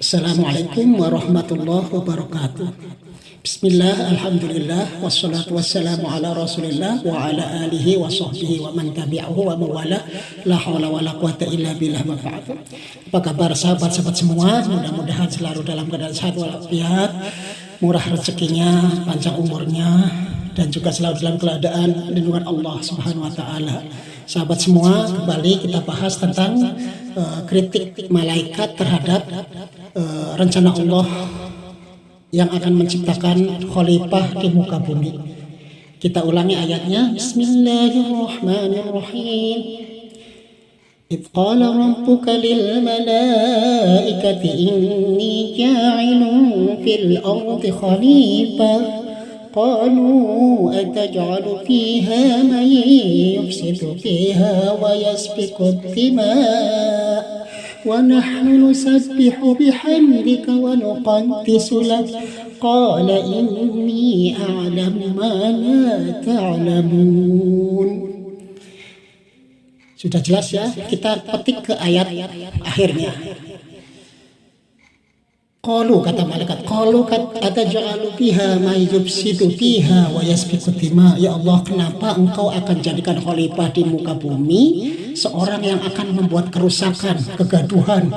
Assalamualaikum warahmatullahi wabarakatuh. Bismillah, alhamdulillah, wassalatu wassalamu ala rasulillah wa ala alihi wa sahbihi wa man tabi'ahu wa mawala. La hawla wa la quwata illa billah wa ba'd. Apa kabar sahabat-sahabat semua? Mudah-mudahan selalu dalam keadaan sehat walafiat, murah rezekinya, panjang umurnya, dan juga selalu dalam keadaan lindungan Allah Subhanahu wa taala. Sahabat semua, kembali kita bahas tentang kritik malaikat terhadap rencana Allah yang akan menciptakan khalifah di muka bumi. Kita ulangi ayatnya. Bismillahirrahmanirrahim. Idh qala rabbuka lil malaikati inni ja'ilun fil ardi khalifah قالوا أتجعل فيها من يفسد فيها ويسفك الدماء ونحن نسبح بحمدك ونقدس لك قال إني أعلم ما لا تعلمون. Sudah jelas ya, kita petik ke ayat akhirnya. Qalu, kata malaikat, qalu ataj'alu fiha may yufsidu fiha wa yasfiku dima. Ya Allah, kenapa engkau akan jadikan khalifah di muka bumi seorang yang akan membuat kerusakan, kegaduhan,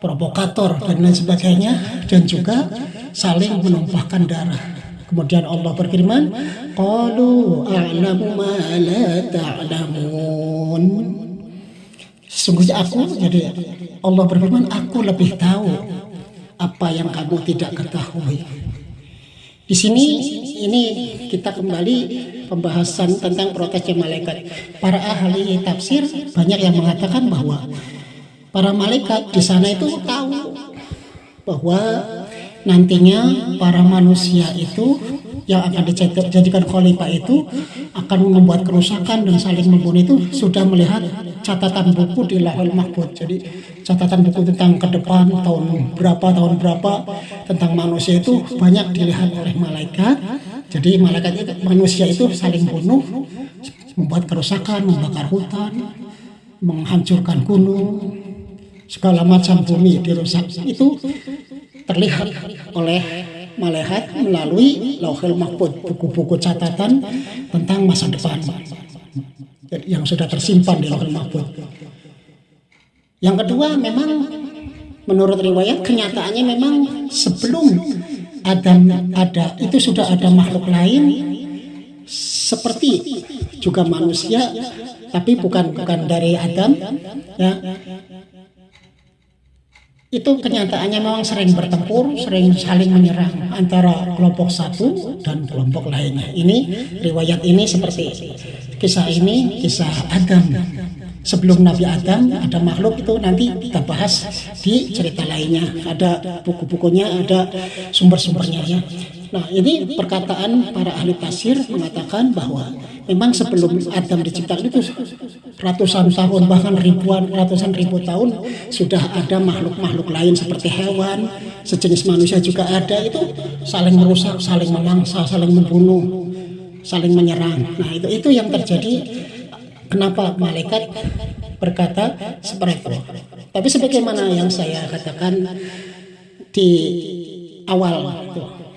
provokator dan lain sebagainya, dan juga saling menumpahkan darah. Kemudian Allah berfirman, qalu a'lamu ma la ta'lamun. Sesungguhnya jadi Allah berfirman, aku lebih tahu apa yang kamu tidak ketahui. Di sini ini kita kembali pembahasan tentang protesnya malaikat. Para ahli tafsir banyak yang mengatakan bahwa para malaikat di sana itu tahu bahwa nantinya para manusia itu yang akan dijadikan khalifah itu akan membuat kerusakan dan saling membunuh. Itu sudah melihat catatan buku di Lauhul Mahfuz. Jadi catatan buku tentang ke depan tahun berapa tentang manusia itu banyak dilihat oleh malaikat. Jadi manusia itu saling bunuh, membuat kerusakan, membakar hutan, menghancurkan gunung, segala macam bumi dirusak. Itu terlihat oleh malaikat melalui Lauhul Mahfuz, buku-buku catatan tentang masa depan yang sudah tersimpan di Lauhul Mahfuz. Yang kedua, memang menurut riwayat kenyataannya memang sebelum Adam ada itu sudah ada makhluk lain seperti juga manusia, tapi bukan dari Adam ya. Itu kenyataannya memang sering bertempur, sering saling menyerang antara kelompok satu dan kelompok lainnya. Ini riwayat ini seperti kisah Adam. Sebelum Nabi Adam ada makhluk, itu nanti kita bahas di cerita lainnya. Ada buku-bukunya, ada sumber-sumbernya ya. Nah, ini perkataan para ahli tafsir mengatakan bahwa memang sebelum Adam diciptakan itu ratusan tahun, bahkan ratusan ribu tahun sudah ada makhluk-makhluk lain seperti hewan, sejenis manusia juga ada, itu saling merusak, saling memangsa, saling membunuh, saling menyerang. Nah, itu yang terjadi. Kenapa malaikat berkata seperti itu? Tapi sebagaimana yang saya katakan di awal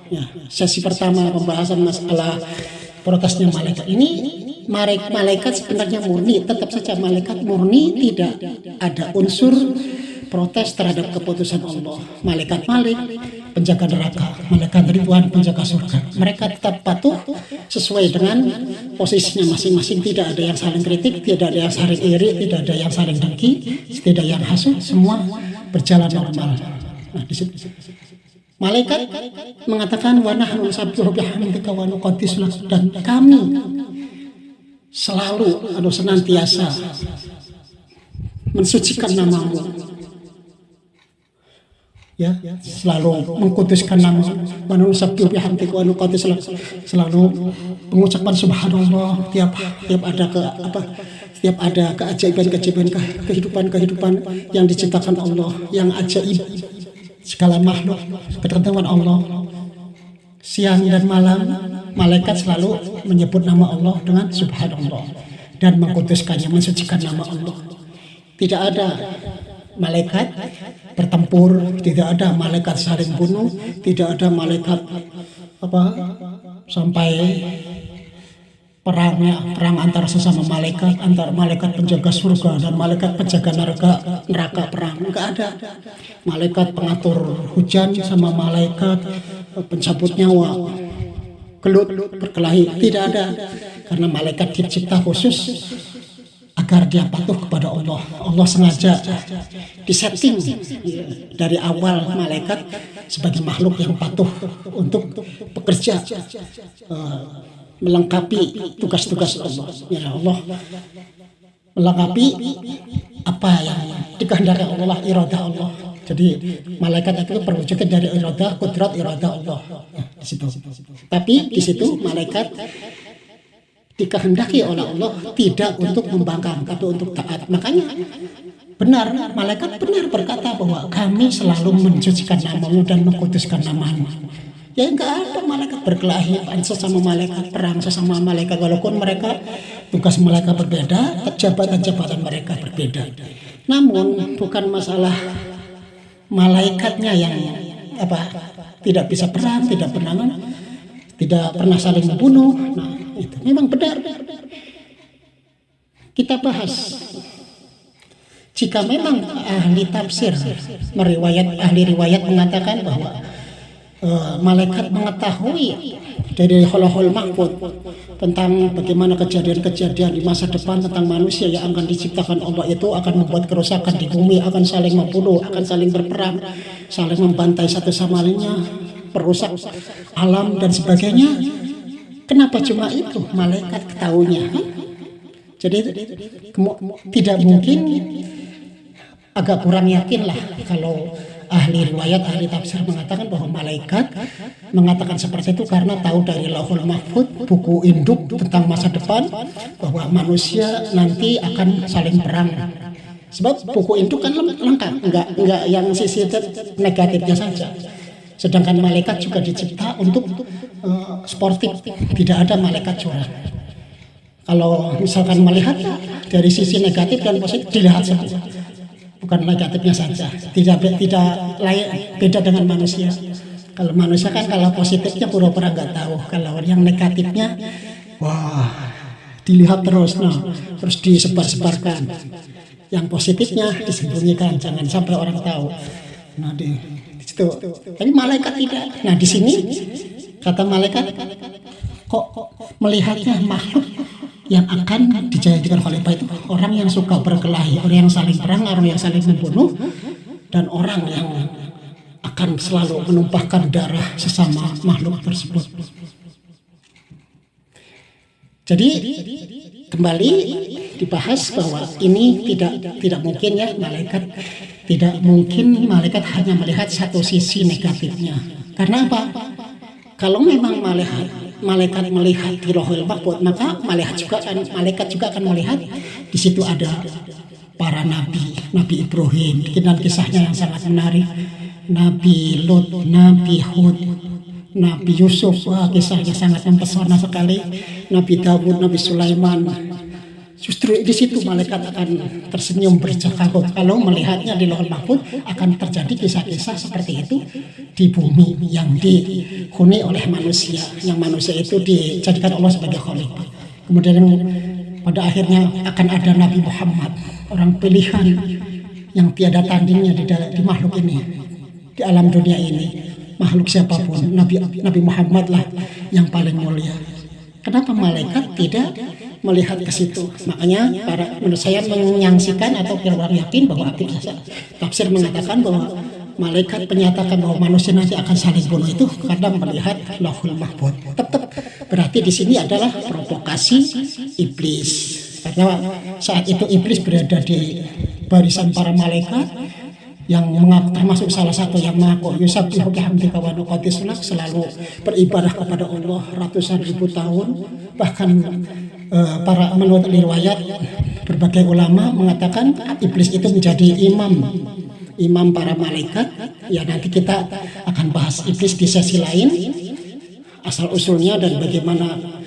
ya, sesi pertama pembahasan masalah protesnya malaikat ini, malaikat sebenarnya murni, tetap saja malaikat murni, tidak ada unsur protes terhadap keputusan Allah. Malaikat Malik, penjaga neraka, malaikat Ridwan, penjaga surga. Mereka tetap patuh sesuai dengan posisinya masing-masing. Tidak ada yang saling kritik, tidak ada yang saling iri, tidak ada yang saling dengki, tidak ada yang hasut, semua berjalan normal. Nah, di situ malaikat mengatakan wa nahnu nusabbihu bihamdika wa nuqaddis lak, dan kami selalu atau senantiasa mensucikan namamu. Ya, selalu mengkuduskan nama, manusabbihu bihamdika wa nuqaddis lak, selalu mengucapkan subhanallah tiap ada keajaiban kehidupan yang diciptakan Allah, yang ajaib, segala makhluk ketentuan Allah. Siang dan malam malaikat selalu menyebut nama Allah dengan subhanallah dan mengkuduskannya, mensucikan nama Allah. Tidak ada malaikat bertempur, tidak ada malaikat saling bunuh, tidak ada malaikat sampai perang antara sesama malaikat, antara malaikat penjaga surga dan malaikat penjaga neraka perang, enggak ada. Malaikat pengatur hujan sama malaikat pencabut nyawa, gelut berkelahi, tidak ada. Karena malaikat dicipta khusus agar dia patuh kepada Allah. Allah sengaja disetting dari awal malaikat sebagai makhluk yang patuh untuk bekerja, melengkapi tugas-tugas Allah. Ya Allah melengkapi apa yang dikehendaki Allah, iradah Allah. Jadi malaikat itu perwujudan dari iradah, kudrat iradah Allah. Di situ. Tapi di situ malaikat dikehendaki oleh Allah tidak untuk membangkang, tapi untuk taat. Makanya benar, malaikat benar berkata bahwa kami selalu mensucikan namamu dan mengkuduskan namamu. Ya enggak ada malaikat berkelahi sesama malaikat, perang sesama malaikat, walaupun mereka tugas mereka berbeda, jabatan-jabatan mereka berbeda. Namun bukan masalah malaikatnya yang tidak bisa perang, tidak pernah saling membunuh. Nah, itu memang benar. Kita bahas. Jika memang ahli tafsir ahli riwayat mengatakan bahwa malaikat mengetahui dari Lauhul Mahfuz tentang bagaimana kejadian-kejadian di masa depan tentang manusia yang akan diciptakan Allah itu akan membuat kerusakan di bumi, akan saling membunuh, akan saling berperang, saling membantai satu sama lainnya, perusak alam dan sebagainya. Kenapa cuma itu malaikat ketahuinya? Jadi tidak mungkin, agak kurang yakin lah kalau ahli riwayat, ahli tafsir mengatakan bahwa malaikat mengatakan seperti itu karena tahu dari Lauhul Mahfuz, buku induk tentang masa depan, bahwa manusia nanti akan saling perang. Sebab buku induk kan lengkap, enggak yang sisi negatifnya saja. Sedangkan malaikat juga dicipta untuk sportif, tidak ada malaikat curang. Kalau misalkan melihat dari sisi negatif dan positif, dilihat semua. Bukan negatifnya saja, tidak layak, beda dengan manusia. Kalau manusia kan kalau positifnya pura-pura nggak tahu, kalau yang negatifnya wah dilihat terus, terus disebar-sebarkan. Yang positifnya disembunyikan, jangan sampai orang tahu. Nah di situ, tapi malaikat tidak. Nah di sini kata malaikat kok melihatnya makhluk yang akan dijadikan khalifah itu orang yang suka berkelahi, orang yang saling perang, orang yang saling membunuh, dan orang yang akan selalu menumpahkan darah sesama makhluk tersebut. Jadi kembali dibahas bahwa ini tidak mungkin ya, tidak mungkin malaikat hanya melihat satu sisi negatifnya. Karena apa? Kalau memang malaikat melihat di Lauhul Mahfuz, maka malaikat juga akan melihat di situ ada para Nabi Ibrahim, dan kisahnya yang sangat menarik, Nabi Lut, Nabi Hud, Nabi Yusuf, kisahnya sangat mempesona sekali, Nabi Dawud, Nabi Sulaiman. Justru di situ malaikat akan tersenyum bercakap kalau melihatnya di Lauhul Mahfuz akan terjadi kisah-kisah seperti itu di bumi yang dihuni oleh manusia, yang manusia itu dijadikan Allah sebagai khalifah. Kemudian pada akhirnya akan ada Nabi Muhammad, orang pilihan yang tiada tandingnya di makhluk ini, di alam dunia ini. Makhluk siapapun, Nabi Muhammad lah yang paling mulia. Kenapa malaikat tidak melihat ke situ? Makanya menurut saya menyaksikan atau kurang yakin bahwa tafsir mengatakan bahwa malaikat menyatakan bahwa manusia nanti akan saling bunuh itu karena melihat Lauhul Mahfuz. Tetap berarti di sini adalah provokasi iblis. Karena saat itu iblis berada di barisan para malaikat yang termasuk salah satu yang mengaku yusabbihu bihamdika wa nuqaddis lak, selalu beribadah kepada Allah ratusan ribu tahun. Bahkan para menurut riwayat berbagai ulama mengatakan iblis itu menjadi imam para malaikat. Ya nanti kita akan bahas iblis di sesi lain, asal usulnya dan bagaimana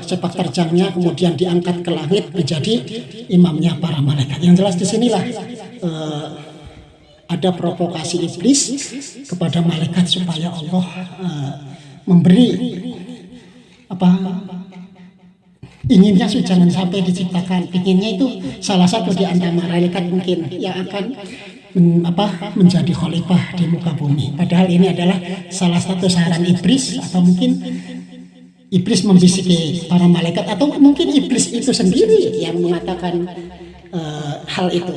sepak terjangnya, kemudian diangkat ke langit menjadi imamnya para malaikat. Yang jelas di sinilah ada provokasi iblis kepada malaikat supaya Allah memberi apa inginnya jangan sampai diciptakan. Inginnya itu salah satu di antara malaikat mungkin yang akan menjadi khalifah di muka bumi. Padahal ini adalah salah satu saran iblis, atau mungkin iblis membisiki para malaikat, atau mungkin iblis itu sendiri yang mengatakan hal itu.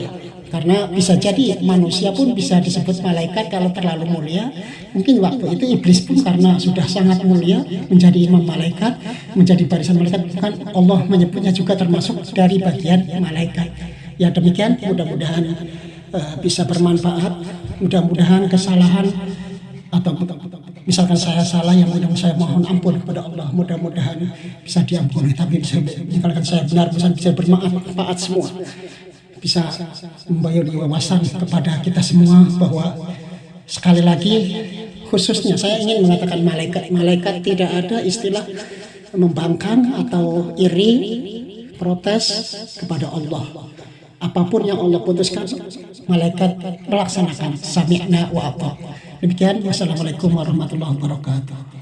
Karena bisa jadi manusia pun bisa disebut malaikat kalau terlalu mulia. Mungkin waktu itu iblis pun karena sudah sangat mulia menjadi imam malaikat, menjadi barisan malaikat, kan Allah menyebutnya juga termasuk dari bagian malaikat. Ya demikian, mudah-mudahan bisa bermanfaat. Mudah-mudahan kesalahan atau misalkan saya salah, yang mudah saya mohon ampun kepada Allah, mudah-mudahan bisa diampuni. Tapi misalkan saya benar, bisa bermanfaat semua, bisa membayari wawasan kepada kita semua bahwa sekali lagi khususnya saya ingin mengatakan malaikat tidak ada istilah membangkang atau iri, protes kepada Allah. Apapun yang Allah putuskan, malaikat melaksanakan. Sami'na wa ata'na. Demikian, wassalamualaikum warahmatullahi wabarakatuh.